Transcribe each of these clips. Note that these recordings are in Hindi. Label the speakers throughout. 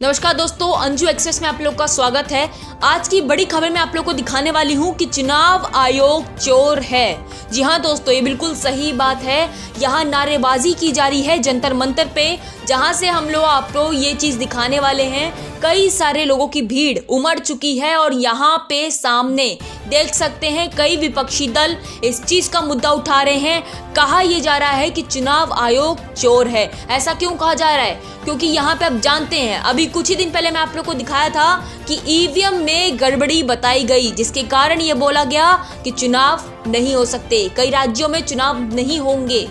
Speaker 1: नमस्कार दोस्तों, अंजू एक्सप्रेस में आप लोग का स्वागत है। आज की बड़ी खबर में आप लोग को दिखाने वाली हूं कि चुनाव आयोग चोर है। जी हां दोस्तों, ये बिल्कुल सही बात है। यहां नारेबाजी की जा रही है जंतर मंतर पे, जहां से हम लोग आपको ये चीज़ दिखाने वाले हैं। कई सारे लोगों की भीड़ उमड़ चुकी है और यहाँ पे सामने देख सकते हैं कई विपक्षी दल इस चीज़ का मुद्दा उठा रहे हैं। कहा यह जा रहा है कि चुनाव आयोग चोर है। ऐसा क्यों कहा जा रहा है? क्योंकि यहाँ पे आप जानते हैं, अभी कुछ ही दिन पहले मैं आप लोग को दिखाया था कि ईवीएम में गड़बड़ी बताई गई, जिसके कारण ये बोला गया कि चुनाव नहीं हो सकते, कई राज्यों में चुनाव नहीं होंगे।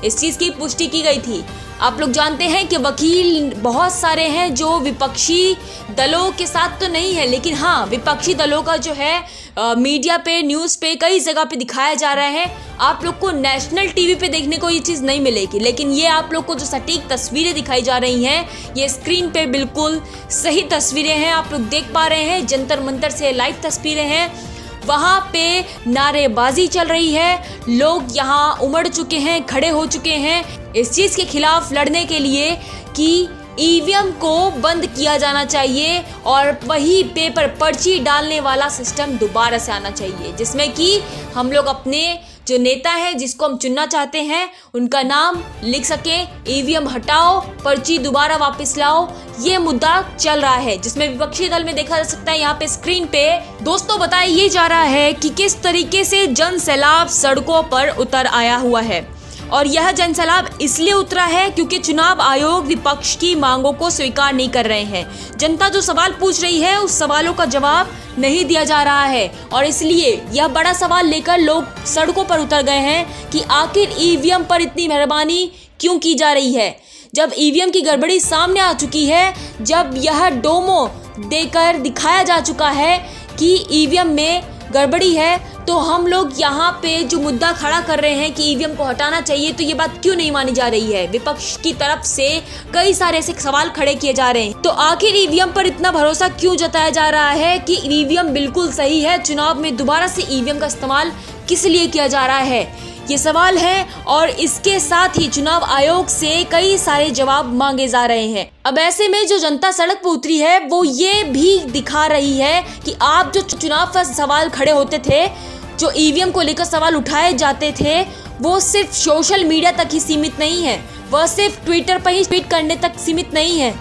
Speaker 1: इस चीज़ की पुष्टि की गई थी। आप लोग जानते हैं कि वकील बहुत सारे हैं जो विपक्षी दलों के साथ तो नहीं है, लेकिन हाँ, विपक्षी दलों का जो है मीडिया पे, न्यूज़ पे, कई जगह पे दिखाया जा रहा है। आप लोग को नेशनल टीवी पे देखने को ये चीज़ नहीं मिलेगी, लेकिन ये आप लोग को जो सटीक तस्वीरें दिखाई जा रही हैं, ये स्क्रीन पे बिल्कुल सही तस्वीरें हैं। आप लोग देख पा रहे हैं, जंतर मंतर से लाइव तस्वीरें हैं। वहाँ पे नारेबाजी चल रही है, लोग यहाँ उमड़ चुके हैं, खड़े हो चुके हैं इस चीज़ के खिलाफ लड़ने के लिए कि ईवीएम को बंद किया जाना चाहिए और वही पेपर पर्ची डालने वाला सिस्टम दोबारा से आना चाहिए, जिसमें कि हम लोग अपने जो नेता है जिसको हम चुनना चाहते हैं उनका नाम लिख सकें। ईवीएम हटाओ, पर्ची दोबारा वापस लाओ, ये मुद्दा चल रहा है, जिसमें विपक्षी दल में देखा जा सकता है यहाँ पे स्क्रीन पे दोस्तों बताया ये जा रहा है कि किस तरीके से जन सैलाब सड़कों पर उतर आया हुआ है। और यह जन सैलाब इसलिए उतरा है क्योंकि चुनाव आयोग विपक्ष की मांगों को स्वीकार नहीं कर रहे हैं। जनता जो सवाल पूछ रही है उस सवालों का जवाब नहीं दिया जा रहा है, और इसलिए यह बड़ा सवाल लेकर लोग सड़कों पर उतर गए हैं कि आखिर ईवीएम पर इतनी मेहरबानी क्यों की जा रही है। जब ईवीएम की गड़बड़ी सामने आ चुकी है, जब यह डोमो देकर दिखाया जा चुका है कि ईवीएम में गड़बड़ी है, तो हम लोग यहाँ पे जो मुद्दा खड़ा कर रहे हैं कि ईवीएम को हटाना चाहिए, तो ये बात क्यों नहीं मानी जा रही है। विपक्ष की तरफ से कई सारे ऐसे सवाल खड़े किए जा रहे हैं। तो आखिर ईवीएम पर इतना भरोसा क्यों जताया जा रहा है कि ईवीएम बिल्कुल सही है, चुनाव में दोबारा से ईवीएम का इस्तेमाल किस लिए किया जा रहा है, ये सवाल है। और इसके साथ ही चुनाव आयोग से कई सारे जवाब मांगे जा रहे हैं। अब ऐसे में जो जनता सड़क पर उतरी है वो ये भी दिखा रही है कि आप जो चुनाव पर सवाल खड़े होते थे, जो ईवीएम को लेकर सवाल उठाए जाते थे, वो सिर्फ सोशल मीडिया तक ही सीमित नहीं है, वह सिर्फ ट्विटर पर ही ट्वीट करने तक सीमित नहीं है।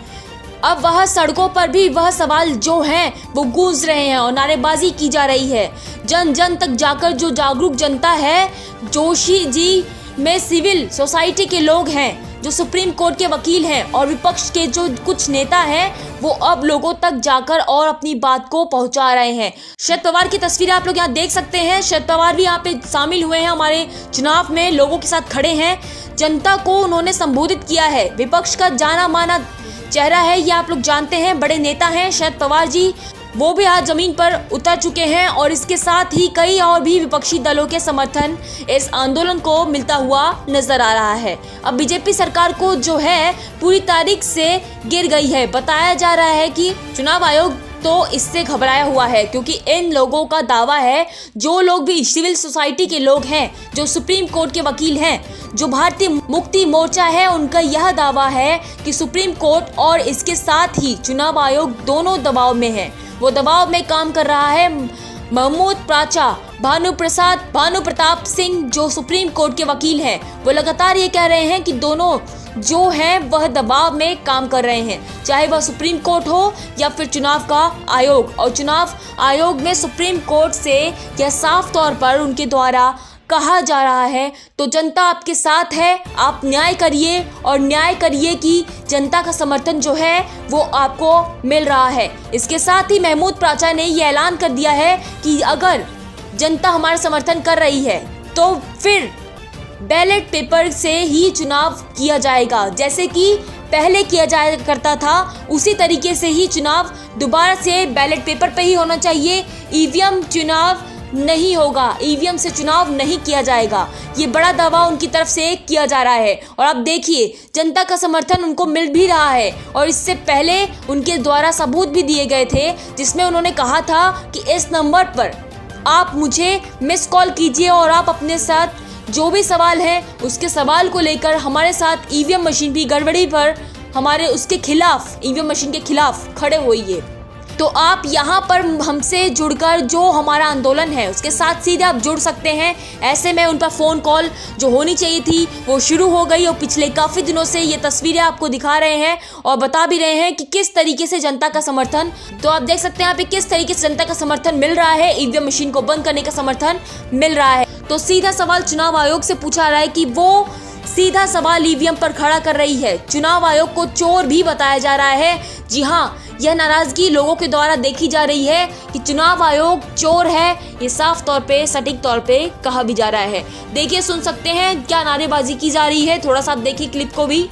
Speaker 1: अब वह सड़कों पर भी वह सवाल जो हैं वो गूंज रहे हैं और नारेबाजी की जा रही है। जन जन तक जाकर जो जागरूक जनता है, जोशी जी में सिविल सोसाइटी के लोग हैं, जो सुप्रीम कोर्ट के वकील हैं और विपक्ष के जो कुछ नेता हैं, वो अब लोगों तक जाकर और अपनी बात को पहुंचा रहे हैं। शरद पवार की तस्वीरें आप लोग यहाँ देख सकते हैं। शरद पवार भी यहाँ पे शामिल हुए हैं, हमारे चुनाव में लोगों के साथ खड़े हैं। जनता को उन्होंने संबोधित किया है। विपक्ष का जाना माना चेहरा है, ये आप लोग जानते हैं, बड़े नेता हैं शरद पवार जी, वो भी आज जमीन पर उतर चुके हैं। और इसके साथ ही कई और भी विपक्षी दलों के समर्थन इस आंदोलन को मिलता हुआ नजर आ रहा है। अब बीजेपी सरकार को जो है पूरी तारीख से गिर गई है। बताया जा रहा है कि चुनाव आयोग तो इससे घबराया हुआ है, क्योंकि इन लोगों का दावा है, जो लोग भी सिविल सोसाइटी के लोग हैं, जो सुप्रीम कोर्ट के वकील हैं, जो भारतीय मुक्ति मोर्चा है, उनका यह दावा है कि सुप्रीम कोर्ट और इसके साथ ही चुनाव आयोग दोनों दबाव में है। वो दबाव में काम कर रहा है। महमूद प्राचा, भानु प्रताप सिंह जो सुप्रीम कोर्ट के वकील हैं, वो लगातार ये कह रहे हैं कि दोनों जो हैं वह दबाव में काम कर रहे हैं, चाहे वह सुप्रीम कोर्ट हो या फिर चुनाव का आयोग। और चुनाव आयोग में सुप्रीम कोर्ट से यह साफ तौर पर उनके द्वारा कहा जा रहा है, तो जनता आपके साथ है, आप न्याय करिए और न्याय करिए कि जनता का समर्थन जो है वो आपको मिल रहा है। इसके साथ ही महमूद प्राचा ने ये ऐलान कर दिया है कि अगर जनता हमारा समर्थन कर रही है तो फिर बैलेट पेपर से ही चुनाव किया जाएगा, जैसे कि पहले किया जाया करता था, उसी तरीके से ही चुनाव दोबारा से बैलेट पेपर पे ही होना चाहिए। ईवीएम चुनाव नहीं होगा, ईवीएम से चुनाव नहीं किया जाएगा, ये बड़ा दावा उनकी तरफ से किया जा रहा है। और अब देखिए, जनता का समर्थन उनको मिल भी रहा है। और इससे पहले उनके द्वारा सबूत भी दिए गए थे, जिसमें उन्होंने कहा था कि इस नंबर पर आप मुझे मिस कॉल कीजिए और आप अपने साथ जो भी सवाल है उसके सवाल को लेकर हमारे साथ ईवीएम मशीन की गड़बड़ी पर हमारे उसके खिलाफ, ईवीएम मशीन के खिलाफ खड़े होइए। तो आप यहाँ पर हमसे जुड़कर जो हमारा आंदोलन है उसके साथ सीधे आप जुड़ सकते हैं। ऐसे में उन पर फ़ोन कॉल जो होनी चाहिए थी वो शुरू हो गई और पिछले काफ़ी दिनों से ये तस्वीरें आपको दिखा रहे हैं और बता भी रहे हैं कि किस तरीके से जनता का समर्थन, तो आप देख सकते हैं यहाँ पे किस तरीके से जनता का समर्थन मिल रहा है, ईवीएम मशीन को बंद करने का समर्थन मिल रहा है। तो सीधा सवाल चुनाव आयोग से पूछा रहा है कि वो सीधा सवाल ईवीएम पर खड़ा कर रही है। चुनाव आयोग को चोर भी बताया जा रहा है। जी हाँ, यह नाराजगी लोगों के द्वारा देखी जा रही है कि चुनाव आयोग चोर है। ये साफ तौर पे, सटीक तौर पे कहा भी जा रहा है। देखिए, सुन सकते हैं क्या नारेबाजी की जा रही है। थोड़ा सा आप देखिए क्लिप को भी।